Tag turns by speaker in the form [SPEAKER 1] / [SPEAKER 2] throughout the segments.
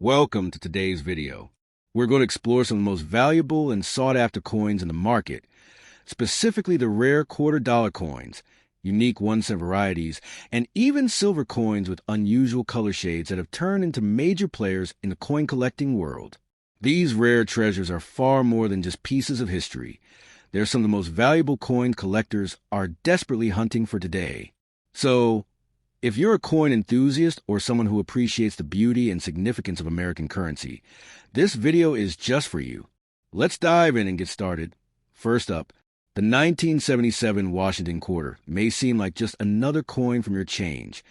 [SPEAKER 1] Welcome to today's video. We're going to explore some of the most valuable and sought-after coins in the market, specifically the rare quarter-dollar coins, unique 1-cent varieties, and even silver coins with unusual color shades that have turned into major players in the coin-collecting world. These rare treasures are far more than just pieces of history. They're some of the most valuable coin collectors are desperately hunting for today. So, if you're a coin enthusiast or someone who appreciates the beauty and significance of American currency, this video is just for you. Let's dive in and get started. First up, the 1977 Washington Quarter may seem like just another coin from your change,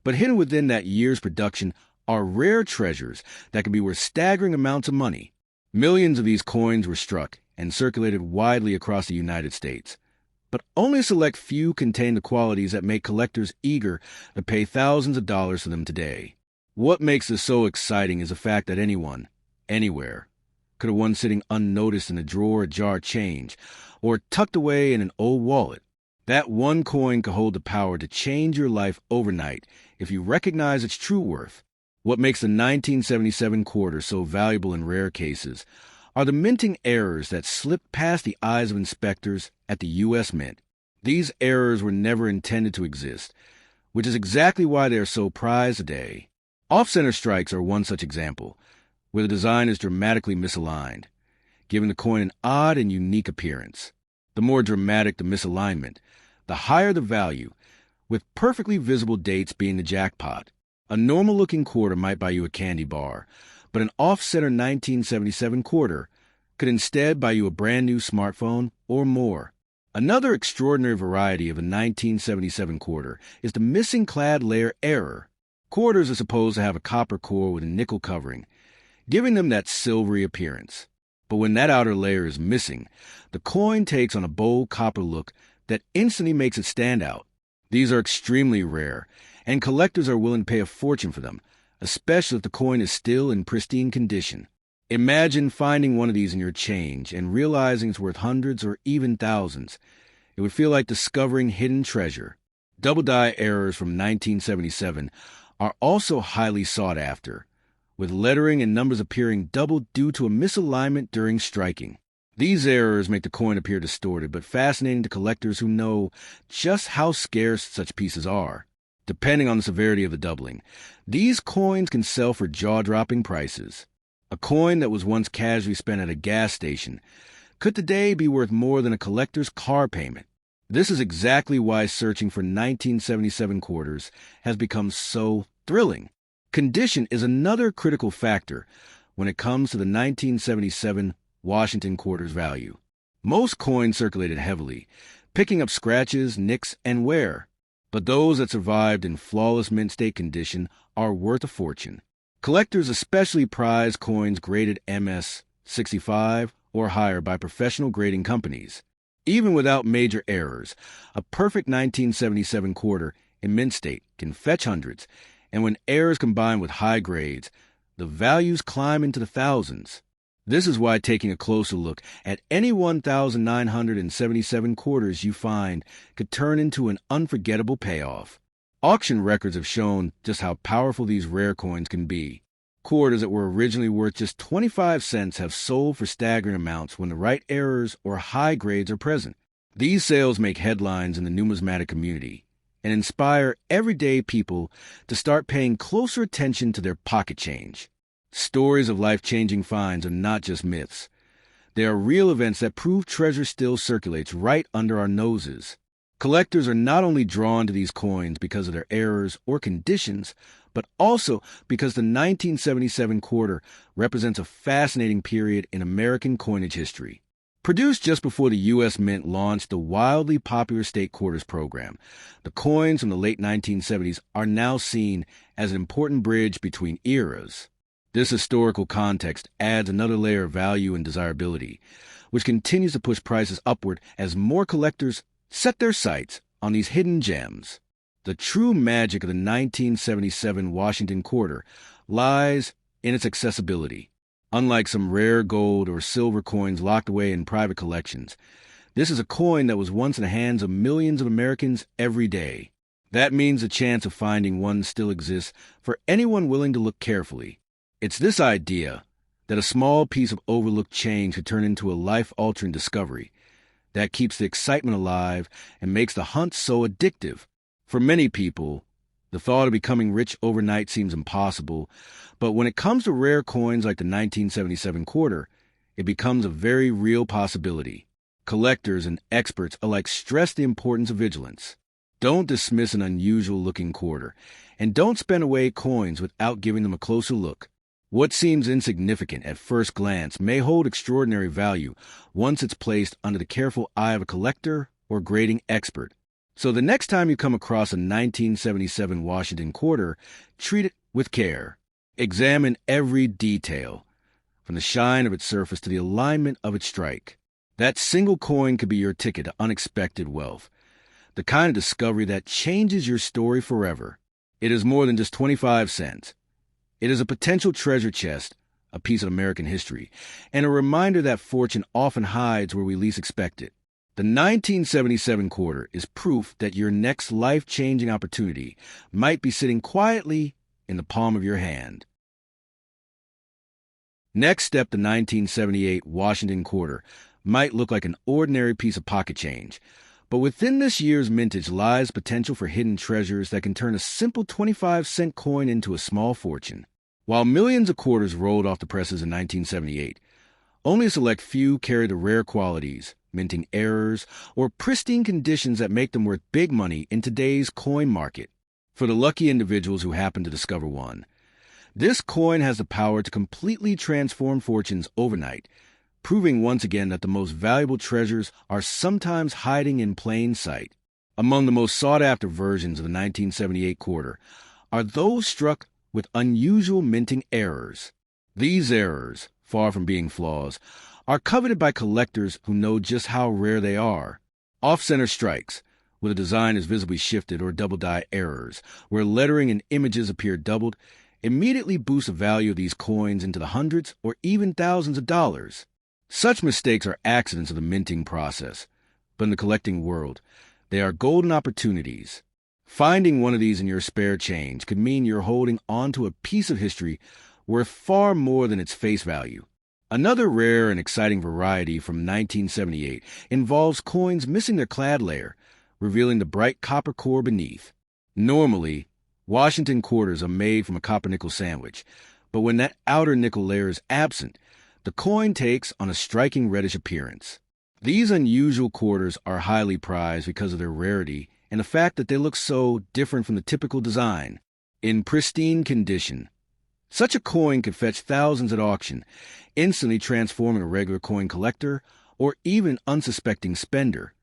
[SPEAKER 1] but hidden within that year's production are rare treasures that can be worth staggering amounts of money. Millions of these coins were struck and circulated widely across the United States. But only a select few contain the qualities that make collectors eager to pay thousands of dollars for them today. What makes this so exciting is the fact that anyone, anywhere, could have one sitting unnoticed in a drawer, a jar of change, or tucked away in an old wallet. That one coin could hold the power to change your life overnight if you recognize its true worth. What makes the 1977 quarter so valuable in rare cases are the minting errors that slipped past the eyes of inspectors at the U.S. Mint. These errors were never intended to exist, which is exactly why they are so prized today. Off-center strikes are one such example, where the design is dramatically misaligned, giving the coin an odd and unique appearance. The more dramatic the misalignment, the higher the value, with perfectly visible dates being the jackpot. A normal-looking quarter might buy you a candy bar, but an off-center 1977 quarter could instead buy you a brand-new smartphone or more. Another extraordinary variety of a 1977 quarter is the missing clad layer error. Quarters are supposed to have a copper core with a nickel covering, giving them that silvery appearance. But when that outer layer is missing, the coin takes on a bold copper look that instantly makes it stand out. These are extremely rare, and collectors are willing to pay a fortune for them, especially if the coin is still in pristine condition. Imagine finding one of these in your change and realizing it's worth hundreds or even thousands. It would feel like discovering hidden treasure. Double die errors from 1977 are also highly sought after, with lettering and numbers appearing double due to a misalignment during striking. These errors make the coin appear distorted, but fascinating to collectors who know just how scarce such pieces are. Depending on the severity of the doubling, these coins can sell for jaw-dropping prices. A coin that was once casually spent at a gas station could today be worth more than a collector's car payment. This is exactly why searching for 1977 quarters has become so thrilling. Condition is another critical factor when it comes to the 1977 Washington quarter's value. Most coins circulated heavily, picking up scratches, nicks, and wear. But those that survived in flawless mint state condition are worth a fortune. Collectors especially prize coins graded MS 65 or higher by professional grading companies. Even without major errors, a perfect 1977 quarter in mint state can fetch hundreds, and when errors combine with high grades, the values climb into the thousands. This is why taking a closer look at any 1,977 quarters you find could turn into an unforgettable payoff. Auction records have shown just how powerful these rare coins can be. Quarters that were originally worth just 25 cents have sold for staggering amounts when the right errors or high grades are present. These sales make headlines in the numismatic community and inspire everyday people to start paying closer attention to their pocket change. Stories of life-changing finds are not just myths. They are real events that prove treasure still circulates right under our noses. Collectors are not only drawn to these coins because of their errors or conditions, but also because the 1977 quarter represents a fascinating period in American coinage history. Produced just before the U.S. Mint launched the wildly popular state quarters program, the coins from the late 1970s are now seen as an important bridge between eras. This historical context adds another layer of value and desirability, which continues to push prices upward as more collectors set their sights on these hidden gems. The true magic of the 1977 Washington quarter lies in its accessibility. Unlike some rare gold or silver coins locked away in private collections, this is a coin that was once in the hands of millions of Americans every day. That means the chance of finding one still exists for anyone willing to look carefully. It's this idea that a small piece of overlooked change could turn into a life-altering discovery that keeps the excitement alive and makes the hunt so addictive. For many people, the thought of becoming rich overnight seems impossible, but when it comes to rare coins like the 1977 quarter, it becomes a very real possibility. Collectors and experts alike stress the importance of vigilance. Don't dismiss an unusual-looking quarter, and don't spend away coins without giving them a closer look. What seems insignificant at first glance may hold extraordinary value once it's placed under the careful eye of a collector or grading expert. So the next time you come across a 1977 Washington Quarter, treat it with care. Examine every detail, from the shine of its surface to the alignment of its strike. That single coin could be your ticket to unexpected wealth, the kind of discovery that changes your story forever. It is more than just 25 cents. It is a potential treasure chest, a piece of American history, and a reminder that fortune often hides where we least expect it. The 1977 quarter is proof that your next life-changing opportunity might be sitting quietly in the palm of your hand. Next step, the 1978 Washington Quarter might look like an ordinary piece of pocket change, but within this year's mintage lies potential for hidden treasures that can turn a simple 25-cent coin into a small fortune. While millions of quarters rolled off the presses in 1978, only a select few carry the rare qualities, minting errors, or pristine conditions that make them worth big money in today's coin market. For the lucky individuals who happen to discover one, this coin has the power to completely transform fortunes overnight, proving once again that the most valuable treasures are sometimes hiding in plain sight. Among the most sought-after versions of the 1978 quarter are those struck with unusual minting errors. These errors, far from being flaws, are coveted by collectors who know just how rare they are. Off-center strikes, where the design is visibly shifted, or double-die errors, where lettering and images appear doubled, immediately boost the value of these coins into the hundreds or even thousands of dollars. Such mistakes are accidents of the minting process, but in the collecting world, they are golden opportunities. Finding one of these in your spare change could mean you're holding onto a piece of history worth far more than its face value. Another rare and exciting variety from 1978 involves coins missing their clad layer, revealing the bright copper core beneath. Normally, Washington quarters are made from a copper-nickel sandwich, but when that outer nickel layer is absent, the coin takes on a striking reddish appearance. These unusual quarters are highly prized because of their rarity and the fact that they look so different from the typical design. In pristine condition, such a coin could fetch thousands at auction, instantly transforming a regular coin collector or even an unsuspecting spender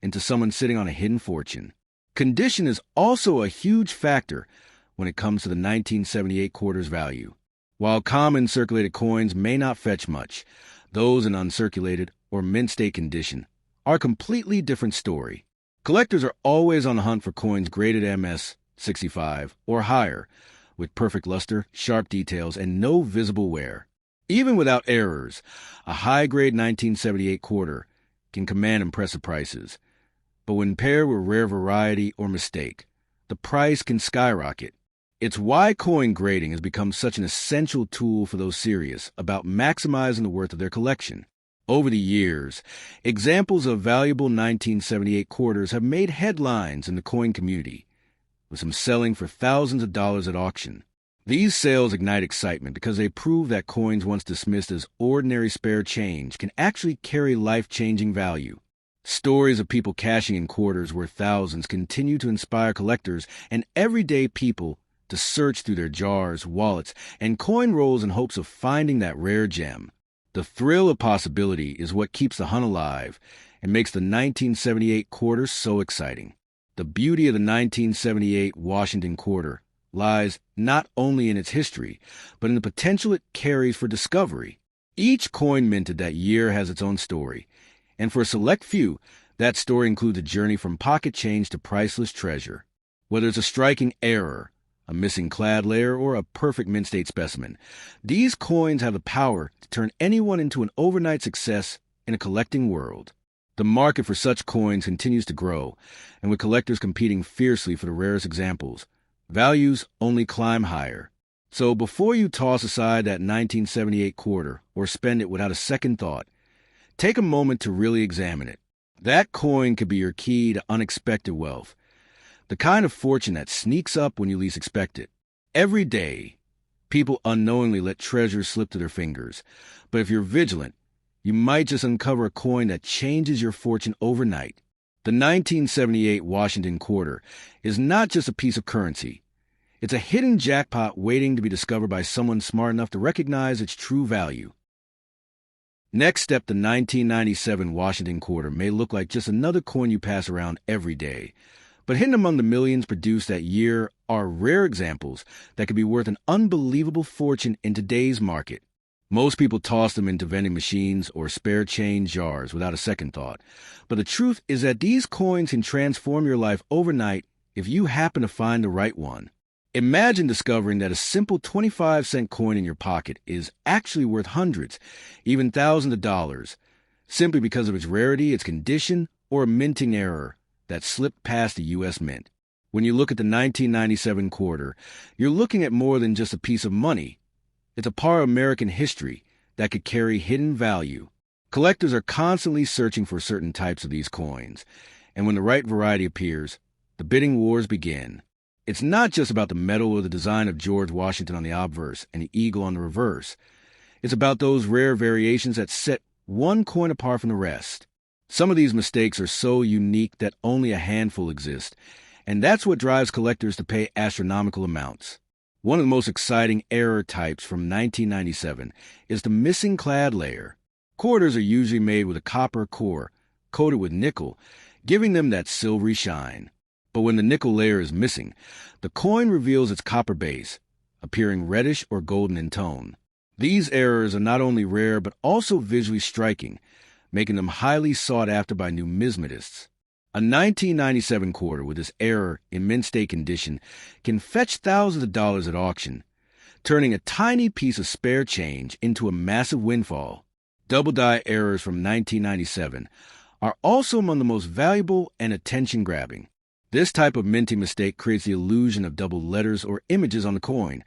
[SPEAKER 1] into someone sitting on a hidden fortune. Condition is also a huge factor when it comes to the 1978 quarter's value. While common circulated coins may not fetch much, those in uncirculated or mint state condition are a completely different story. Collectors are always on the hunt for coins graded MS 65 or higher, with perfect luster, sharp details, and no visible wear. Even without errors, a high-grade 1978 quarter can command impressive prices. But when paired with rare variety or mistake, the price can skyrocket. It's why coin grading has become such an essential tool for those serious about maximizing the worth of their collection. Over the years, examples of valuable 1978 quarters have made headlines in the coin community, with some selling for thousands of dollars at auction. These sales ignite excitement because they prove that coins once dismissed as ordinary spare change can actually carry life-changing value. Stories of people cashing in quarters worth thousands continue to inspire collectors and everyday people to search through their jars, wallets, and coin rolls in hopes of finding that rare gem. The thrill of possibility is what keeps the hunt alive and makes the 1978 quarter so exciting. The beauty of the 1978 Washington Quarter lies not only in its history, but in the potential it carries for discovery. Each coin minted that year has its own story, and for a select few, that story includes a journey from pocket change to priceless treasure. Whether it's a striking error, a missing clad layer, or a perfect mint state specimen, these coins have the power to turn anyone into an overnight success in a collecting world. The market for such coins continues to grow, and with collectors competing fiercely for the rarest examples, values only climb higher. So before you toss aside that 1978 quarter or spend it without a second thought, take a moment to really examine it. That coin could be your key to unexpected wealth, the kind of fortune that sneaks up when you least expect it. Every day, people unknowingly let treasures slip through their fingers, but if you're vigilant, you might just uncover a coin that changes your fortune overnight. The 1978 Washington Quarter is not just a piece of currency. It's a hidden jackpot waiting to be discovered by someone smart enough to recognize its true value. Next step, the 1997 Washington Quarter may look like just another coin you pass around every day. But hidden among the millions produced that year are rare examples that could be worth an unbelievable fortune in today's market. Most people toss them into vending machines or spare change jars without a second thought. But the truth is that these coins can transform your life overnight if you happen to find the right one. Imagine discovering that a simple 25-cent coin in your pocket is actually worth hundreds, even thousands of dollars, simply because of its rarity, its condition, or a minting error that slipped past the U.S. Mint. When you look at the 1997 quarter, you're looking at more than just a piece of money. It's a part of American history that could carry hidden value. Collectors are constantly searching for certain types of these coins, and when the right variety appears, the bidding wars begin. It's not just about the metal or the design of George Washington on the obverse and the eagle on the reverse. It's about those rare variations that set one coin apart from the rest. Some of these mistakes are so unique that only a handful exist, and that's what drives collectors to pay astronomical amounts. One of the most exciting error types from 1997 is the missing clad layer. Quarters are usually made with a copper core coated with nickel, giving them that silvery shine. But when the nickel layer is missing, the coin reveals its copper base, appearing reddish or golden in tone. These errors are not only rare but also visually striking, making them highly sought after by numismatists. A 1997 quarter with this error in mint state condition can fetch thousands of dollars at auction, turning a tiny piece of spare change into a massive windfall. Double die errors from 1997 are also among the most valuable and attention-grabbing. This type of minting mistake creates the illusion of double letters or images on the coin,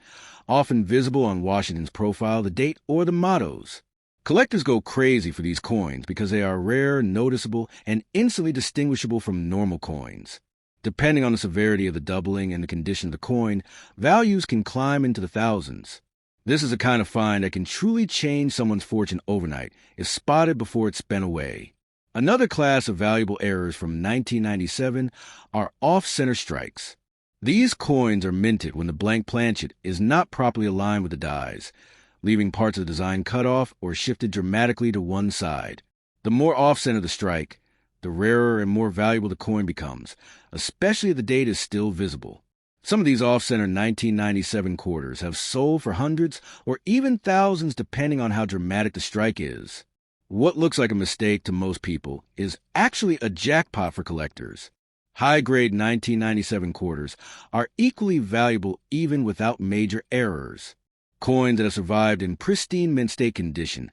[SPEAKER 1] often visible on Washington's profile, the date, or the mottos. Collectors go crazy for these coins because they are rare, noticeable, and instantly distinguishable from normal coins. Depending on the severity of the doubling and the condition of the coin, values can climb into the thousands. This is a kind of find that can truly change someone's fortune overnight if spotted before it's spent away. Another class of valuable errors from 1997 are off-center strikes. These coins are minted when the blank planchet is not properly aligned with the dies, leaving parts of the design cut off or shifted dramatically to one side. The more off-center the strike, the rarer and more valuable the coin becomes, especially if the date is still visible. Some of these off-center 1997 quarters have sold for hundreds or even thousands depending on how dramatic the strike is. What looks like a mistake to most people is actually a jackpot for collectors. High-grade 1997 quarters are equally valuable even without major errors. Coins that have survived in pristine mint state condition,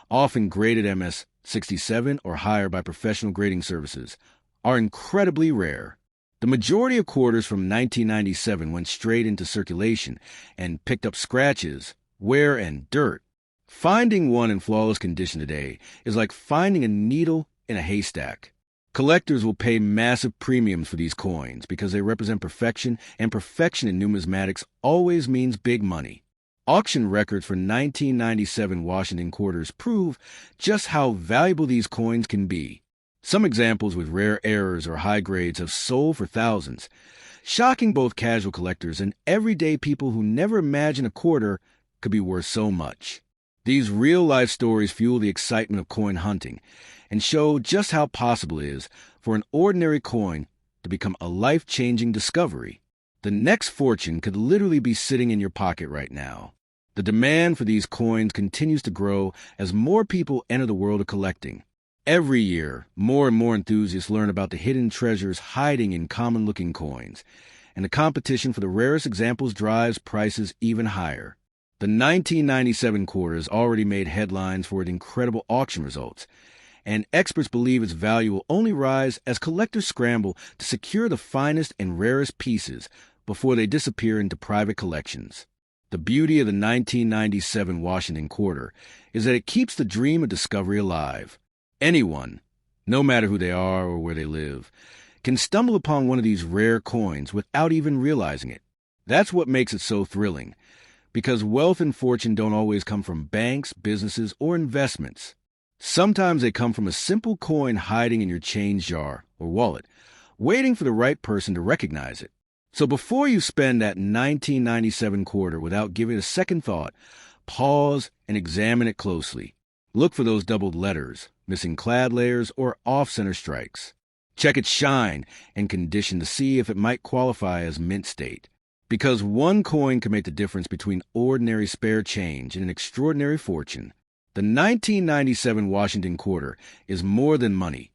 [SPEAKER 1] often graded MS-67 or higher by professional grading services, are incredibly rare. The majority of quarters from 1997 went straight into circulation and picked up scratches, wear, and dirt. Finding one in flawless condition today is like finding a needle in a haystack. Collectors will pay massive premiums for these coins because they represent perfection, and perfection in numismatics always means big money. Auction records for 1997 Washington quarters prove just how valuable these coins can be. Some examples with rare errors or high grades have sold for thousands, shocking both casual collectors and everyday people who never imagined a quarter could be worth so much. These real-life stories fuel the excitement of coin hunting and show just how possible it is for an ordinary coin to become a life-changing discovery. The next fortune could literally be sitting in your pocket right now. The demand for these coins continues to grow as more people enter the world of collecting. Every year, more and more enthusiasts learn about the hidden treasures hiding in common-looking coins, and the competition for the rarest examples drives prices even higher. The 1997 quarter has already made headlines for its incredible auction results, and experts believe its value will only rise as collectors scramble to secure the finest and rarest pieces before they disappear into private collections. The beauty of the 1997 Washington Quarter is that it keeps the dream of discovery alive. Anyone, no matter who they are or where they live, can stumble upon one of these rare coins without even realizing it. That's what makes it so thrilling, because wealth and fortune don't always come from banks, businesses, or investments. Sometimes they come from a simple coin hiding in your change jar or wallet, waiting for the right person to recognize it. So before you spend that 1997 quarter without giving it a second thought, pause and examine it closely. Look for those doubled letters, missing clad layers, or off-center strikes. Check its shine and condition to see if it might qualify as mint state. Because one coin can make the difference between ordinary spare change and an extraordinary fortune, the 1997 Washington Quarter is more than money.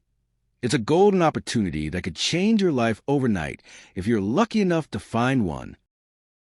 [SPEAKER 1] It's a golden opportunity that could change your life overnight if you're lucky enough to find one.